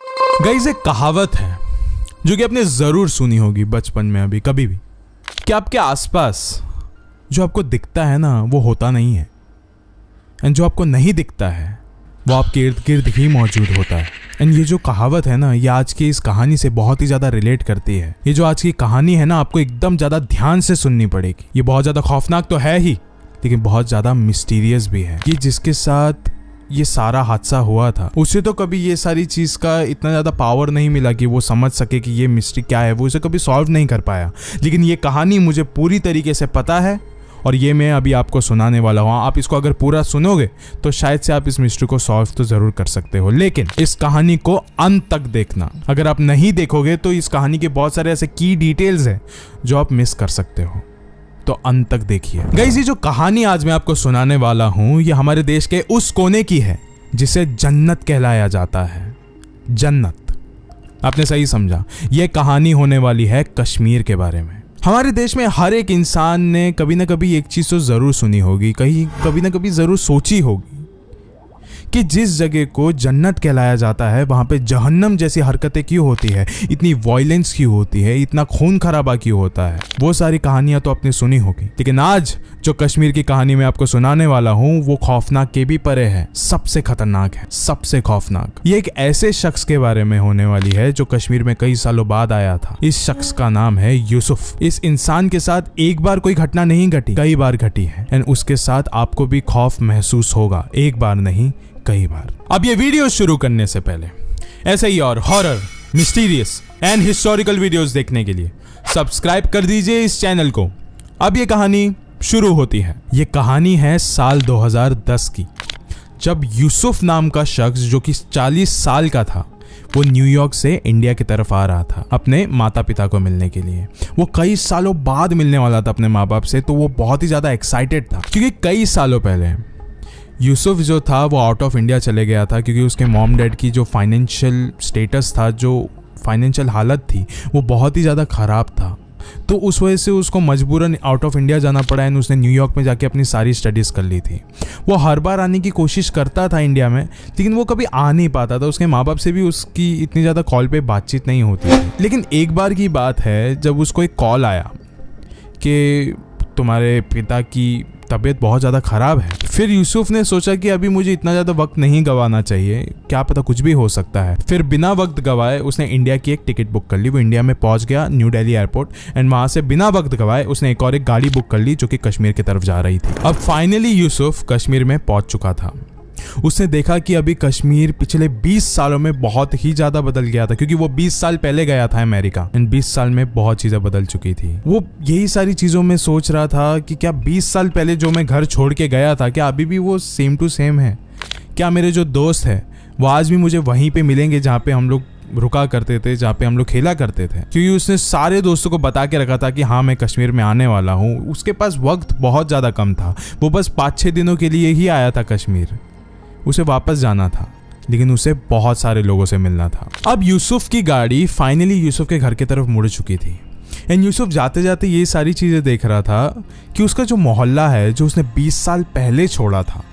Guys, एक कहावत है जो कि आपने जरूर सुनी होगी बचपन में, अभी कभी भी, कि आपके आसपास जो आपको दिखता है ना वो होता नहीं है, एंड जो आपको नहीं दिखता है वो आपके इर्द गिर्द ही मौजूद होता है। एंड ये जो कहावत है ना, ये आज की इस कहानी से बहुत ही ज्यादा रिलेट करती है। ये जो आज की कहानी है ना, आपको एकदम ज्यादा ध्यान से सुननी पड़ेगी। ये बहुत ज्यादा खौफनाक तो है ही, लेकिन बहुत ज्यादा मिस्टीरियस भी है। ये जिसके साथ ये सारा हादसा हुआ था, उसे तो कभी ये सारी चीज का इतना ज्यादा पावर नहीं मिला कि वो समझ सके कि ये मिस्ट्री क्या है। वो इसे कभी सॉल्व नहीं कर पाया, लेकिन ये कहानी मुझे पूरी तरीके से पता है और ये मैं अभी आपको सुनाने वाला हूँ। आप इसको अगर पूरा सुनोगे तो शायद से आप इस मिस्ट्री को सॉल्व तो जरूर कर सकते हो, लेकिन इस कहानी को अंत तक देखना। अगर आप नहीं देखोगे तो इस कहानी के बहुत सारे ऐसे की डिटेल्स हैं जो आप मिस कर सकते हो, तो अंत तक देखिए। गाइस, ये जो कहानी आज मैं आपको सुनाने वाला हूँ, ये हमारे देश के उस कोने की है जिसे जन्नत कहलाया जाता है। जन्नत, आपने सही समझा। यह कहानी होने वाली है कश्मीर के बारे में। हमारे देश में हर एक इंसान ने कभी ना कभी एक चीज तो जरूर सुनी होगी, कभी ना कभी जरूर सोची होगी कि जिस जगह को जन्नत कहलाया जाता है वहां पे जहन्नम जैसी हरकतें क्यों होती है, इतनी वायलेंस क्यों होती है, इतना खून खराबा क्यों होता है। वो सारी कहानियां तो आपने सुनी होगी, लेकिन आज जो कश्मीर की कहानी मैं आपको सुनाने वाला हूं वो खौफनाक के भी परे है, सबसे खतरनाक है, सबसे खौफनाक। ये एक ऐसे शख्स के बारे में होने वाली है जो कश्मीर में कई सालों बाद आया था। इस शख्स का नाम है यूसुफ। इस इंसान के साथ एक बार कोई घटना नहीं घटी, कई बार घटी है, एंड उसके साथ आपको भी खौफ महसूस होगा, एक बार नहीं कई बार। अब ये वीडियो शुरू करने से पहले ऐसे ही और horror, mysterious and historical videos देखने के लिए सब्सक्राइब कर दीजिए इस चैनल को। अब ये कहानी शुरू होती है। ये कहानी है साल 2010 की, जब यूसुफ नाम का शख्स जो कि 40 साल का था, वो न्यूयॉर्क से इंडिया की तरफ आ रहा था अपने माता पिता को मिलने के लिए। वो कई सालों बाद मिलने वाला था अपने माँ बाप से, तो वो बहुत ही ज्यादा एक्साइटेड था, क्योंकि कई सालों पहले यूसुफ जो था वो आउट ऑफ इंडिया चले गया था, क्योंकि उसके मॉम डैड की जो फाइनेंशियल स्टेटस था, जो फाइनेंशियल हालत थी, वो बहुत ही ज़्यादा ख़राब था। तो उस वजह से उसको मजबूरन आउट ऑफ इंडिया जाना पड़ा, एंड उसने न्यूयॉर्क में जाके अपनी सारी स्टडीज़ कर ली थी। वो हर बार आने की कोशिश करता था इंडिया में, लेकिन वो कभी आ नहीं पाता था। उसके माँ बाप से भी उसकी इतनी ज़्यादा कॉल पे बातचीत नहीं होती थी। लेकिन एक बार की बात है जब उसको एक कॉल आया कि तुम्हारे पिता की तबीयत बहुत ज़्यादा ख़राब है। फिर यूसुफ ने सोचा कि अभी मुझे इतना ज़्यादा वक्त नहीं गंवाना चाहिए, क्या पता कुछ भी हो सकता है। फिर बिना वक्त गंवाए उसने इंडिया की एक टिकट बुक कर ली। वो इंडिया में पहुंच गया, न्यू दिल्ली एयरपोर्ट, एंड वहाँ से बिना वक्त गंवाए उसने एक और एक गाड़ी बुक कर ली जो कि कश्मीर की तरफ जा रही थी। अब फाइनली यूसुफ कश्मीर में पहुंच चुका था। उसने देखा कि अभी कश्मीर पिछले 20 सालों में बहुत ही ज्यादा बदल गया था, क्योंकि वो 20 साल पहले गया था अमेरिका, एंड 20 साल में बहुत चीजें बदल चुकी थी। वो यही सारी चीजों में सोच रहा था कि क्या 20 साल पहले जो मैं घर छोड़ के गया था, क्या अभी भी वो सेम टू सेम है? क्या मेरे जो दोस्त है वो आज भी मुझे वहीं पे मिलेंगे जहाँ पे हम लोग रुका करते थे, जहाँ पे हम लोग खेला करते थे? क्योंकि उसने सारे दोस्तों को बता के रखा था कि हाँ मैं कश्मीर में आने वाला हूँ। उसके पास वक्त बहुत ज़्यादा कम था, वो बस 5-6 दिनों के लिए ही आया था कश्मीर। उसे वापस जाना था, लेकिन उसे बहुत सारे लोगों से मिलना था। अब यूसुफ की गाड़ी फाइनली यूसुफ के घर की तरफ मुड़ चुकी थी, एंड यूसुफ जाते जाते ये सारी चीज़ें देख रहा था कि उसका जो मोहल्ला है जो उसने 20 साल पहले छोड़ा था,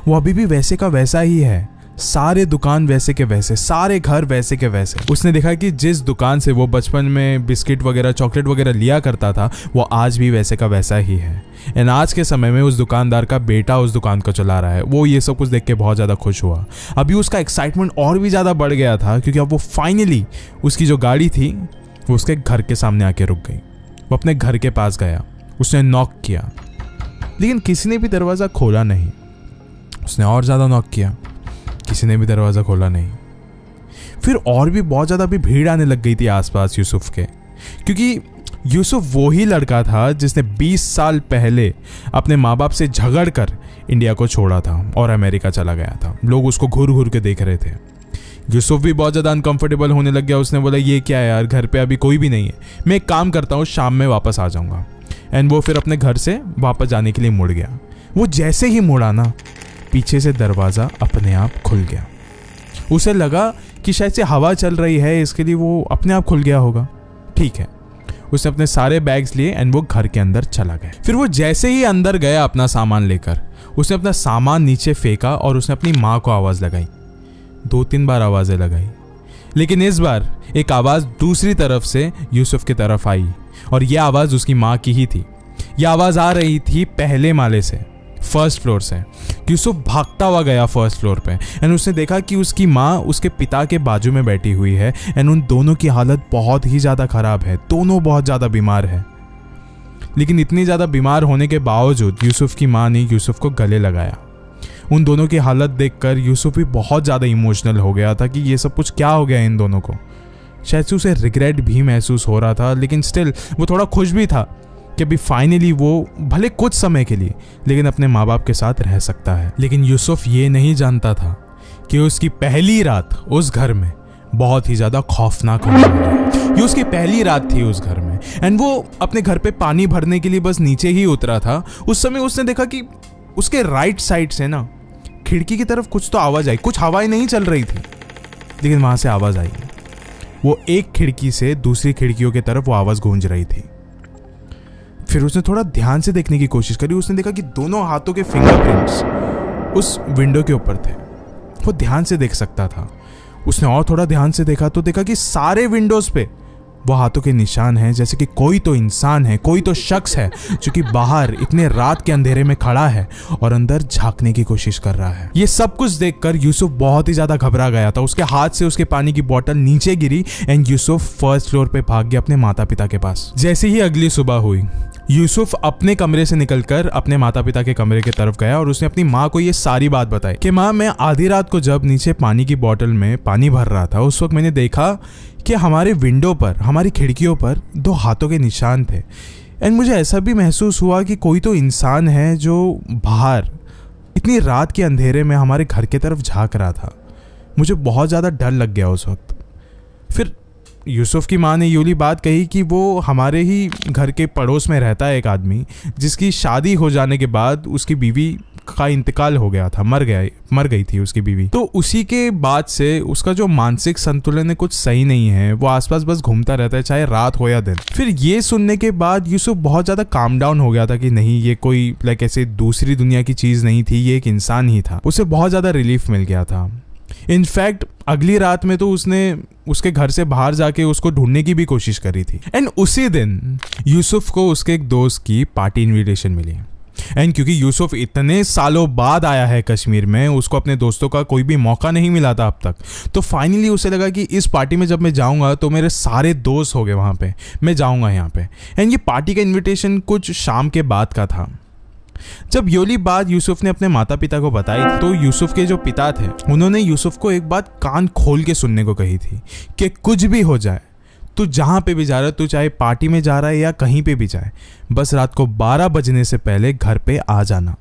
वो अभी भी वैसे का वैसा ही है। सारे दुकान वैसे के वैसे, सारे घर वैसे के वैसे। उसने देखा कि जिस दुकान से वो बचपन में बिस्किट वगैरह, चॉकलेट वगैरह लिया करता था, वो आज भी वैसे का वैसा ही है। एंड आज के समय में उस दुकानदार का बेटा उस दुकान को चला रहा है। वो ये सब कुछ देख के बहुत ज़्यादा खुश हुआ। अभी उसका एक्साइटमेंट और भी ज़्यादा बढ़ गया था, क्योंकि अब वो फाइनली उसकी जो गाड़ी थी वो उसके घर के सामने आके रुक गई। वो अपने घर के पास गया, उसने नॉक किया, लेकिन किसी ने भी दरवाज़ा खोला नहीं। उसने और ज़्यादा नॉक किया, किसी ने भी दरवाज़ा खोला नहीं। फिर और भी बहुत ज़्यादा भी भीड़ आने लग गई थी आसपास यूसुफ के, क्योंकि यूसुफ वो ही लड़का था जिसने 20 साल पहले अपने माँ बाप से झगड़ कर इंडिया को छोड़ा था और अमेरिका चला गया था। लोग उसको घूर घूर के देख रहे थे। यूसुफ भी बहुत ज़्यादा अनकंफर्टेबल होने लग गया। उसने बोला ये क्या है यार, घर पे अभी कोई भी नहीं है, मैं एक काम करता हूँ शाम में वापस आ जाऊँगा। एंड वो फिर अपने घर से वापस जाने के लिए मुड़ गया। वो जैसे ही मुड़ा ना, पीछे से दरवाज़ा अपने आप खुल गया। उसे लगा कि शायद से हवा चल रही है, इसके लिए वो अपने आप खुल गया होगा। ठीक है, उसने अपने सारे बैग्स लिए एंड वो घर के अंदर चला गया। फिर वो जैसे ही अंदर गया अपना सामान लेकर, उसने अपना सामान नीचे फेंका और उसने अपनी माँ को आवाज़ लगाई। 2-3 बार आवाज़ें लगाई, लेकिन इस बार एक आवाज दूसरी तरफ से यूसुफ की तरफ आई और यह आवाज उसकी माँ की ही थी। यह आवाज आ रही थी पहले माले से, फर्स्ट फ्लोर से। यूसुफ भागता हुआ गया फर्स्ट फ्लोर पे एंड उसने देखा कि उसकी माँ उसके पिता के बाजू में बैठी हुई है एंड उन दोनों की हालत बहुत ही ज़्यादा ख़राब है। दोनों बहुत ज़्यादा बीमार है। लेकिन इतनी ज़्यादा बीमार होने के बावजूद यूसुफ की माँ ने यूसुफ को गले लगाया। उन दोनों की हालत देखकर यूसुफ भी बहुत ज़्यादा इमोशनल हो गया था कि ये सब कुछ क्या हो गया इन दोनों को। शायद से उसे रिग्रेट भी महसूस हो रहा था, लेकिन स्टिल वो थोड़ा खुश भी था कि अभी फाइनली वो भले कुछ समय के लिए लेकिन अपने माँ बाप के साथ रह सकता है। लेकिन यूसुफ ये नहीं जानता था कि उसकी पहली रात उस घर में बहुत ही ज़्यादा खौफनाक होने वाली। ये उसकी पहली रात थी उस घर में एंड वो अपने घर पे पानी भरने के लिए बस नीचे ही उतरा था। उस समय उसने देखा कि उसके राइट साइड से ना खिड़की की तरफ कुछ तो आवाज़ आई। कुछ हवाएं नहीं चल रही थी लेकिन वहाँ से आवाज़ आई। वो एक खिड़की से दूसरी खिड़कियों की तरफ वो आवाज़ गूंज रही थी। फिर उसने थोड़ा ध्यान से देखने की कोशिश करी। उसने देखा कि दोनों हाथों के फिंगरप्रिंट्स उस विंडो के ऊपर थे। वो ध्यान से देख सकता था। उसने और थोड़ा ध्यान से देखा तो देखा कि सारे विंडोज पे वो हाथों के निशान हैं, जैसे कि कोई तो इंसान है, कोई तो शख्स है जो कि बाहर इतने रात के अंधेरे में खड़ा है और अंदर झांकने की कोशिश कर रहा है। ये सब कुछ देखकर यूसुफ बहुत ही ज्यादा घबरा गया था। उसके हाथ से उसके पानी की बोतल नीचे गिरी एंड यूसुफ फर्स्ट फ्लोर पे भाग गया अपने माता पिता के पास। जैसे ही अगली सुबह हुई, यूसुफ अपने कमरे से निकलकर अपने माता पिता के कमरे की तरफ गया और उसने अपनी माँ को ये सारी बात बताई कि माँ, मैं आधी रात को जब नीचे पानी की बोतल में पानी भर रहा था उस वक्त मैंने देखा कि हमारे विंडो पर, हमारी खिड़कियों पर दो हाथों के निशान थे एंड मुझे ऐसा भी महसूस हुआ कि कोई तो इंसान है जो बाहर इतनी रात के अंधेरे में हमारे घर की तरफ झांक रहा था। मुझे बहुत ज़्यादा डर लग गया उस वक्त। फिर यूसुफ की माँ ने यूली बात कही कि वो हमारे ही घर के पड़ोस में रहता है एक आदमी जिसकी शादी हो जाने के बाद उसकी बीवी का इंतकाल हो गया था, मर गई थी उसकी बीवी। तो उसी के बाद से उसका जो मानसिक संतुलन है कुछ सही नहीं है। वो आसपास बस घूमता रहता है चाहे रात हो या दिन। फिर ये सुनने के बाद यूसुफ बहुत ज़्यादा काम डाउन हो गया था कि नहीं, ये कोई ऐसे दूसरी दुनिया की चीज़ नहीं थी, ये एक इंसान ही था। उसे बहुत ज़्यादा रिलीफ मिल गया था। इनफैक्ट अगली रात में तो उसने उसके घर से बाहर जाके उसको ढूंढने की भी कोशिश करी थी एंड उसी दिन यूसुफ को उसके एक दोस्त की पार्टी इनविटेशन मिली एंड क्योंकि यूसुफ इतने सालों बाद आया है कश्मीर में, उसको अपने दोस्तों का कोई भी मौका नहीं मिला था अब तक। तो फाइनली उसे लगा कि इस पार्टी में जब मैं जाऊंगा तो मेरे सारे दोस्त हो गए वहाँ पे, मैं जाऊंगा यहाँ पे। एंड ये पार्टी का इन्विटेशन कुछ शाम के बाद का था। जब योली बात यूसुफ ने अपने माता पिता को बताई तो यूसुफ के जो पिता थे उन्होंने यूसुफ को एक बात कान खोल के सुनने को कही थी कि कुछ भी हो जाए, तू जहाँ पे भी जा रहा है, तू चाहे पार्टी में जा रहा है या कहीं पे भी जाए, बस रात को 12 बजने से पहले घर पे आ जाना,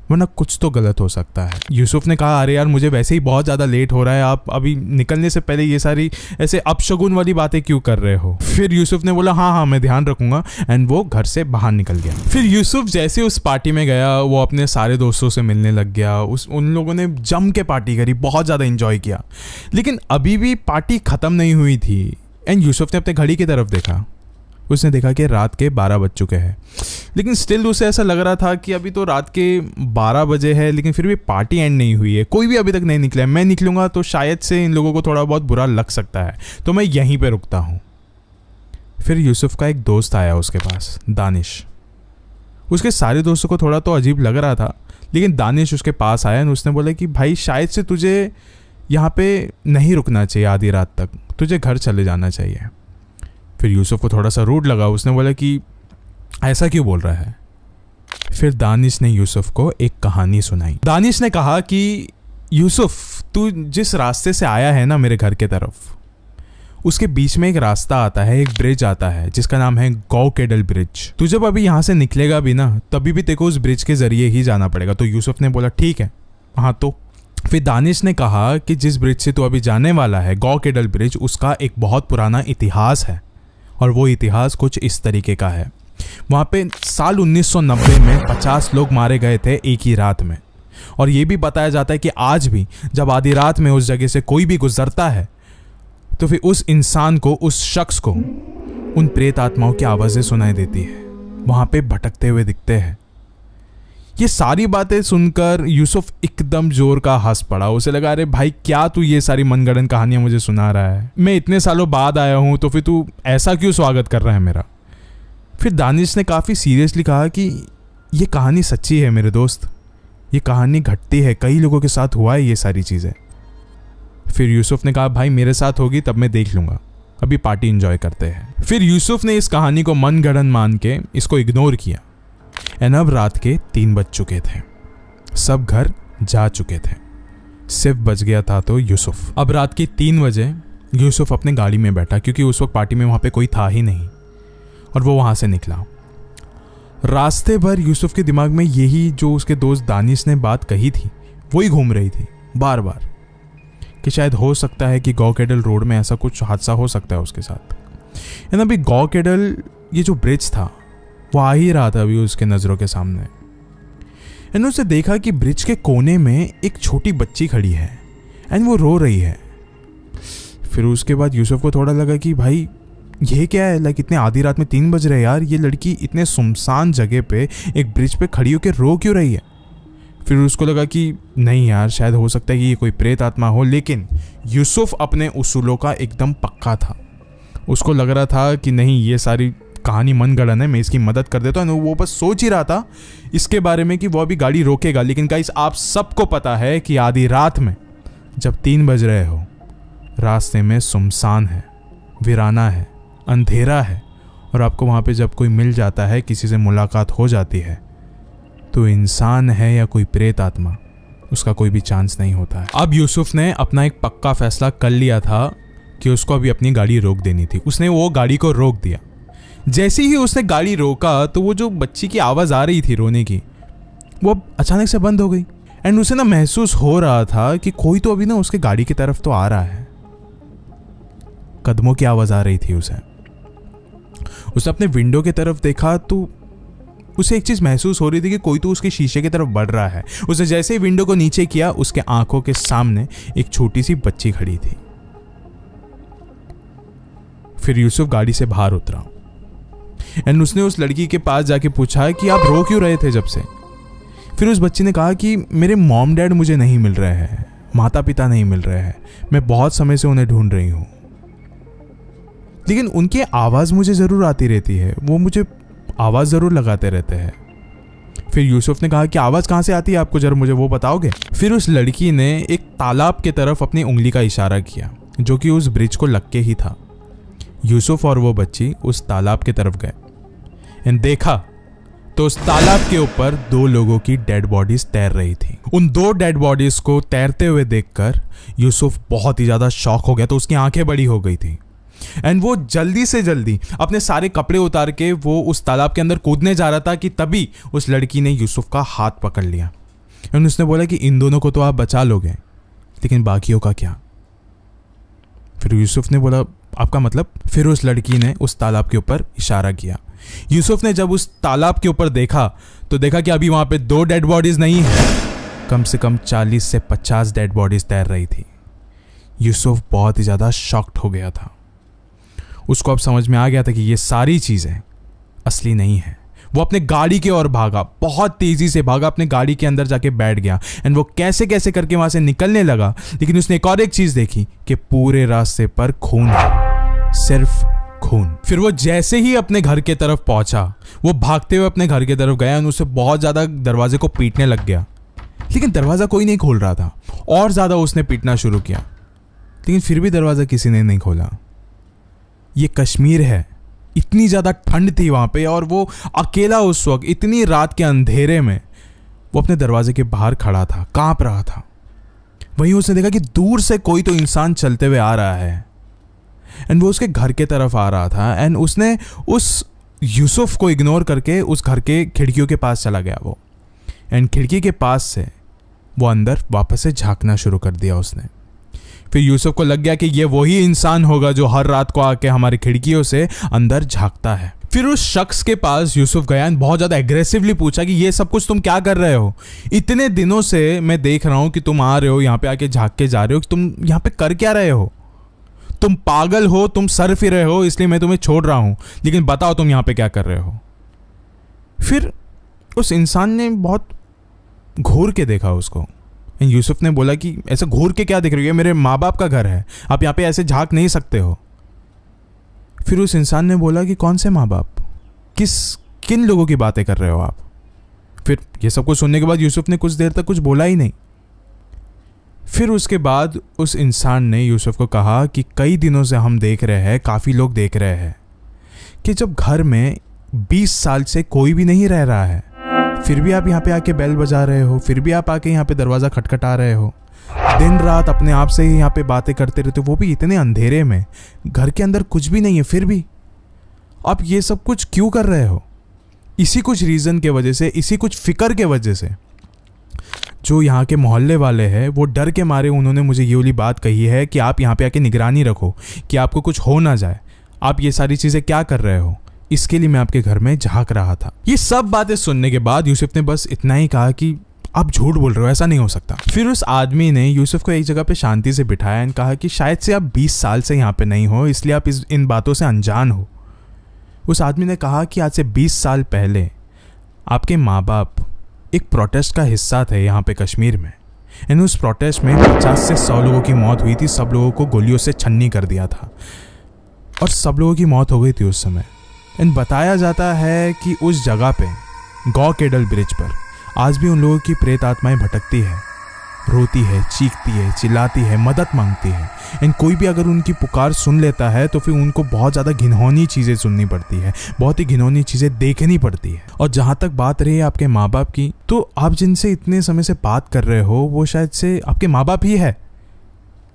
वरना कुछ तो गलत हो सकता है। यूसुफ ने कहा, अरे यार मुझे वैसे ही बहुत ज़्यादा लेट हो रहा है, आप अभी निकलने से पहले ये सारी ऐसे अपशगुन वाली बातें क्यों कर रहे हो। फिर यूसुफ ने बोला हाँ मैं ध्यान रखूंगा एंड वो घर से बाहर निकल गया। फिर यूसुफ जैसे उस पार्टी में गया वो अपने सारे दोस्तों से मिलने लग गया। उन लोगों ने जम के पार्टी करी, बहुत ज़्यादा इंजॉय किया। लेकिन अभी भी पार्टी ख़त्म नहीं हुई थी एंड यूसुफ ने अपने घड़ी की तरफ देखा। उसने देखा कि रात के 12 बज चुके हैं, लेकिन स्टिल उसे ऐसा लग रहा था कि अभी तो रात के 12 बजे है लेकिन फिर भी पार्टी एंड नहीं हुई है, कोई भी अभी तक नहीं निकला है। मैं निकलूंगा तो शायद से इन लोगों को थोड़ा बहुत बुरा लग सकता है, तो मैं यहीं पे रुकता हूँ। फिर यूसुफ का एक दोस्त आया उसके पास, दानिश। उसके सारे दोस्तों को थोड़ा तो अजीब लग रहा था, लेकिन दानिश उसके पास आया और उसने बोला कि भाई शायद से तुझे यहाँ पे नहीं रुकना चाहिए आधी रात तक, तुझे घर चले जाना चाहिए। फिर यूसुफ को थोड़ा सा रूड लगा, उसने बोला कि ऐसा क्यों बोल रहा है। फिर दानिश ने यूसुफ को एक कहानी सुनाई। दानिश ने कहा कि यूसुफ, तू जिस रास्ते से आया है ना मेरे घर के तरफ, उसके बीच में एक रास्ता आता है, एक ब्रिज आता है जिसका नाम है गौकेडल ब्रिज। तू जब अभी यहाँ से निकलेगा भी ना तभी भी तेको उस ब्रिज के जरिए ही जाना पड़ेगा। तो यूसुफ ने बोला ठीक है, हाँ। तो फिर दानिश ने कहा कि जिस ब्रिज से तू अभी जाने वाला है, गौकेडल ब्रिज, उसका एक बहुत पुराना इतिहास है और वो इतिहास कुछ इस तरीके का है। वहाँ पे साल 1990 में 50 लोग मारे गए थे एक ही रात में। और ये भी बताया जाता है कि आज भी जब आधी रात में उस जगह से कोई भी गुजरता है तो फिर उस इंसान को, उस शख्स को उन प्रेत आत्माओं की आवाज़ें सुनाई देती है, वहाँ पे भटकते हुए दिखते हैं। ये सारी बातें सुनकर यूसुफ एकदम जोर का हंस पड़ा। उसे लगा, अरे भाई क्या तू ये सारी मनगढ़ंत कहानियां मुझे सुना रहा है? मैं इतने सालों बाद आया हूं तो फिर तू ऐसा क्यों स्वागत कर रहा है मेरा? फिर दानिश ने काफ़ी सीरियसली कहा कि ये कहानी सच्ची है मेरे दोस्त, ये कहानी घटती है, कई लोगों के साथ हुआ है ये सारी चीज़ें। फिर यूसुफ ने कहा, भाई मेरे साथ होगी तब मैं देख लूँगा, अभी पार्टी एंजॉय करते हैं। फिर यूसुफ ने इस कहानी को मनगढ़ंत मान के इसको इग्नोर किया। एंड अब रात के 3 बज चुके थे, सब घर जा चुके थे, सिर्फ बच गया था तो यूसुफ। अब रात के 3 बजे यूसुफ अपने गाड़ी में बैठा, क्योंकि उस वक्त पार्टी में वहाँ पे कोई था ही नहीं, और वो वहाँ से निकला। रास्ते भर यूसुफ के दिमाग में यही जो उसके दोस्त दानिश ने बात कही थी वही घूम रही थी बार बार, कि शायद हो सकता है कि गौकेडल रोड में ऐसा कुछ हादसा हो सकता है उसके साथ। एंड अभी गौकेडल ये जो ब्रिज था वो आ ही रहा था अभी उसके नज़रों के सामने। एंड उसे देखा कि ब्रिज के कोने में एक छोटी बच्ची खड़ी है एंड वो रो रही है। फिर उसके बाद यूसुफ को थोड़ा लगा कि भाई ये क्या है, लाइक इतने आधी रात में 3 बज रहे यार, ये लड़की इतने सुनसान जगह पे एक ब्रिज पे खड़ी होकर रो क्यों रही है? फिर उसको लगा कि नहीं यार, शायद हो सकता है कि ये कोई प्रेत आत्मा हो। लेकिन यूसुफ अपने उसूलों का एकदम पक्का था। उसको लग रहा था कि नहीं, ये सारी कहानी मनगढ़ंत है, मैं इसकी मदद कर देता हूँ। वो बस सोच ही रहा था इसके बारे में कि वो अभी गाड़ी रोकेगा। लेकिन गाइस, आप सबको पता है कि आधी रात में जब 3 बज रहे हो, रास्ते में सुनसान है, वीराना है, अंधेरा है, और आपको वहाँ पे जब कोई मिल जाता है, किसी से मुलाकात हो जाती है, तो इंसान है या कोई प्रेत आत्मा, उसका कोई भी चांस नहीं होता है। अब यूसुफ ने अपना एक पक्का फैसला कर लिया था कि उसको अभी अपनी गाड़ी रोक देनी थी। उसने वो गाड़ी को रोक दिया। जैसे ही उसने गाड़ी रोका तो वो जो बच्ची की आवाज़ आ रही थी रोने की, वो अचानक से बंद हो गई। एंड उसे ना महसूस हो रहा था कि कोई तो अभी ना उसके गाड़ी की तरफ तो आ रहा है। कदमों की आवाज़ आ रही थी उसे। उसने अपने विंडो की तरफ देखा तो उसे एक चीज़ महसूस हो रही थी कि कोई तो उसके शीशे की तरफ बढ़ रहा है। उसने जैसे ही विंडो को नीचे किया, उसके आंखों के सामने एक छोटी सी बच्ची खड़ी थी। फिर यूसुफ गाड़ी से बाहर उतरा एंड उसने उस लड़की के पास जाके पूछा कि आप रो क्यों रहे थे जब से? फिर उस बच्ची ने कहा कि मेरे मॉम डैड मुझे नहीं मिल रहे हैं, माता पिता नहीं मिल रहे हैं, मैं बहुत समय से उन्हें ढूंढ रही हूँ, लेकिन उनकी आवाज़ मुझे ज़रूर आती रहती है, वो मुझे आवाज़ ज़रूर लगाते रहते हैं। फिर यूसुफ ने कहा कि आवाज़ कहाँ से आती है आपको, जरा मुझे वो बताओगे? फिर उस लड़की ने एक तालाब के तरफ अपनी उंगली का इशारा किया, जो कि उस ब्रिज को लग के ही था। यूसुफ और वो बच्ची उस तालाब की तरफ गए एंड देखा तो उस तालाब के ऊपर 2 लोगों की डेड बॉडीज तैर रही थी। उन 2 डेड बॉडीज को तैरते हुए देखकर यूसुफ बहुत ही ज़्यादा शॉक हो गया। तो उसकी आंखें बड़ी हो गई थी एंड वो जल्दी से जल्दी अपने सारे कपड़े उतार के वो उस तालाब के अंदर कूदने जा रहा था कि तभी उस लड़की ने यूसुफ का हाथ पकड़ लिया एंड उसने बोला कि इन दोनों को तो आप बचा लोगे, लेकिन बाकियों का क्या? फिर यूसुफ ने बोला, आपका मतलब? फिर उस लड़की ने उस तालाब के ऊपर इशारा किया। यूसुफ ने जब उस तालाब के ऊपर देखा तो देखा कि अभी वहां पे 2 डेड बॉडीज नहीं है, कम से कम 40 से 50 डेड बॉडीज तैर रही थी। यूसुफ बहुत ही ज़्यादा शॉक्ड हो गया था। उसको अब समझ में आ गया था कि ये सारी चीज़ें असली नहीं है। वो अपने गाड़ी की ओर भागा, बहुत तेज़ी से भागा, अपने गाड़ी के अंदर जाके बैठ गया एंड वो कैसे कैसे करके वहाँ से निकलने लगा। लेकिन उसने एक और एक चीज़ देखी कि पूरे रास्ते पर खून है, सिर्फ खून। फिर वो जैसे ही अपने घर के तरफ पहुंचा, वो भागते हुए अपने घर की तरफ गया और उसे बहुत ज़्यादा दरवाजे को पीटने लग गया। लेकिन दरवाज़ा कोई नहीं खोल रहा था। और ज़्यादा उसने पीटना शुरू किया, लेकिन फिर भी दरवाज़ा किसी ने नहीं खोला। ये कश्मीर है, इतनी ज़्यादा ठंड थी वहाँ पे और वो अकेला उस वक्त इतनी रात के अंधेरे में वो अपने दरवाजे के बाहर खड़ा था, कांप रहा था। वहीं उसने देखा कि दूर से कोई तो इंसान चलते हुए आ रहा है एंड वो उसके घर के तरफ आ रहा था एंड उसने उस यूसुफ को इग्नोर करके उस घर के खिड़कियों के पास चला गया वो एंड खिड़की के पास से वो अंदर वापस से झांकना शुरू कर दिया उसने। फिर यूसुफ को लग गया कि ये वही इंसान होगा जो हर रात को आके हमारी खिड़कियों से अंदर झांकता है। फिर उस शख्स के पास यूसुफ गया और बहुत ज़्यादा एग्रेसिवली पूछा कि ये सब कुछ तुम क्या कर रहे हो? इतने दिनों से मैं देख रहा हूँ कि तुम आ रहे हो यहाँ पे, आके झांक के जा रहे हो, कि तुम यहाँ पे कर क्या रहे हो? तुम पागल हो, तुम सर फिर रहे हो, इसलिए मैं तुम्हें छोड़ रहा हूँ, लेकिन बताओ तुम यहाँ पे क्या कर रहे हो? फिर उस इंसान ने बहुत घूर के देखा उसको। यूसुफ ने बोला कि ऐसे घूर के क्या देख रही हो, मेरे माँ बाप का घर है, आप यहाँ पे ऐसे झांक नहीं सकते हो। फिर उस इंसान ने बोला कि कौन से माँ बाप, किन लोगों की बातें कर रहे हो आप। फिर ये सब कुछ सुनने के बाद यूसुफ ने कुछ देर तक कुछ बोला ही नहीं। फिर उसके बाद उस इंसान ने यूसुफ को कहा कि कई दिनों से हम देख रहे हैं, काफ़ी लोग देख रहे हैं कि जब घर में 20 साल से कोई भी नहीं रह रहा है, फिर भी आप यहाँ पे आके बेल बजा रहे हो, फिर भी आप आके यहाँ पे दरवाज़ा खटखटा रहे हो, दिन रात अपने आप से ही यहाँ पे बातें करते रहते हो, वो भी इतने अंधेरे में, घर के अंदर कुछ भी नहीं है, फिर भी आप ये सब कुछ क्यों कर रहे हो। इसी कुछ रीज़न के वजह से, इसी कुछ फिक्र के वजह से जो यहाँ के मोहल्ले वाले हैं वो डर के मारे उन्होंने मुझे ये वाली बात कही है कि आप यहाँ पे आके निगरानी रखो कि आपको कुछ हो ना जाए। आप ये सारी चीज़ें क्या कर रहे हो, इसके लिए मैं आपके घर में झांक रहा था। ये सब बातें सुनने के बाद यूसुफ ने बस इतना ही कहा कि आप झूठ बोल रहे हो, ऐसा नहीं हो सकता। फिर उस आदमी ने यूसुफ को एक जगह पे शांति से बिठाया और कहा कि शायद से आप 20 साल से यहाँ पे नहीं हो, इसलिए आप इन बातों से अनजान हो। उस आदमी ने कहा कि आज से 20 साल पहले आपके माँ बाप एक प्रोटेस्ट का हिस्सा थे यहाँ पे कश्मीर में, एंड उस प्रोटेस्ट में 50 से 100 लोगों की मौत हुई थी। सब लोगों को गोलियों से छन्नी कर दिया था और सब लोगों की मौत हो गई थी उस समय। एंड बताया जाता है कि उस जगह पे गौकेडल ब्रिज पर आज भी उन लोगों की प्रेत आत्माएं भटकती है, रोती है, चीखती है, चिल्लाती है, मदद मांगती है। एंड कोई भी अगर उनकी पुकार सुन लेता है तो फिर उनको बहुत ज़्यादा घिनौनी चीज़ें सुननी पड़ती है, बहुत ही घिनौनी चीज़ें देखनी पड़ती है। और जहाँ तक बात रही है आपके माँ बाप की, तो आप जिनसे इतने समय से बात कर रहे हो वो शायद से आपके माँ बाप ही है,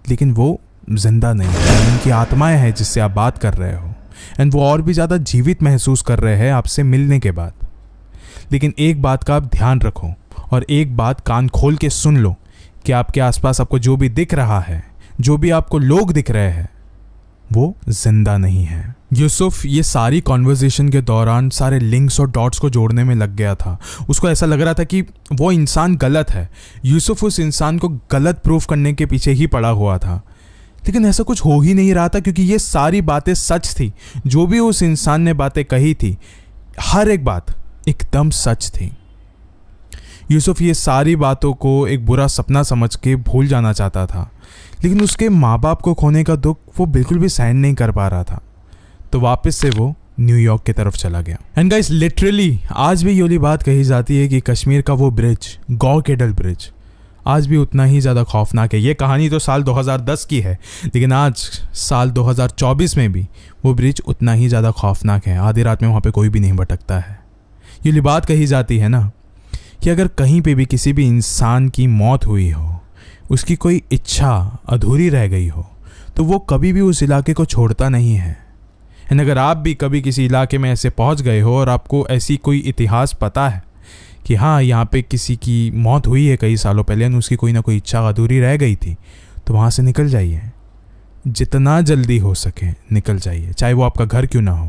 लेकिन वो जिंदा नहीं है, उनकी आत्माएं हैं जिससे आप बात कर रहे हो। एंड वो और भी ज़्यादा जीवित महसूस कर रहे हैं आपसे मिलने के बाद। लेकिन एक बात का आप ध्यान रखो और एक बात कान खोल के सुन लो कि आपके आसपास आपको जो भी दिख रहा है, जो भी आपको लोग दिख रहे हैं, वो जिंदा नहीं है। यूसुफ ये सारी कॉन्वर्जेशन के दौरान सारे लिंक्स और डॉट्स को जोड़ने में लग गया था। उसको ऐसा लग रहा था कि वो इंसान गलत है। यूसुफ उस इंसान को गलत प्रूफ करने के पीछे ही पड़ा हुआ था, लेकिन ऐसा कुछ हो ही नहीं रहा था क्योंकि ये सारी बातें सच थी। जो भी उस इंसान ने बातें कही थी, हर एक बात एकदम सच थी। यूसुफ ये सारी बातों को एक बुरा सपना समझ के भूल जाना चाहता था, लेकिन उसके माँ बाप को खोने का दुख वो बिल्कुल भी सहन नहीं कर पा रहा था। तो वापस से वो न्यूयॉर्क की तरफ चला गया। एंड गाइस, लिटरली आज भी ये बात कही जाती है कि कश्मीर का वो ब्रिज, गौकेडल ब्रिज, आज भी उतना ही ज़्यादा खौफनाक है। ये कहानी तो साल 2010 की है, लेकिन आज साल 2024 में भी वो ब्रिज उतना ही ज़्यादा खौफनाक है। आधी रात में वहाँ पे कोई भी नहीं भटकता है। ये बात कही जाती है ना कि अगर कहीं पे भी किसी भी इंसान की मौत हुई हो, उसकी कोई इच्छा अधूरी रह गई हो, तो वो कभी भी उस इलाके को छोड़ता नहीं है। एंड अगर आप भी कभी किसी इलाके में ऐसे पहुंच गए हो और आपको ऐसी कोई इतिहास पता है कि हाँ यहाँ पे किसी की मौत हुई है कई सालों पहले और उसकी कोई ना कोई इच्छा अधूरी रह गई थी, तो वहाँ से निकल जाइए। जितना जल्दी हो सके निकल जाइए, चाहे वो आपका घर क्यों ना हो,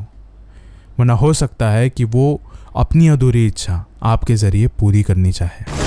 वरना हो सकता है कि वो अपनी अधूरी इच्छा आपके ज़रिए पूरी करनी चाहे।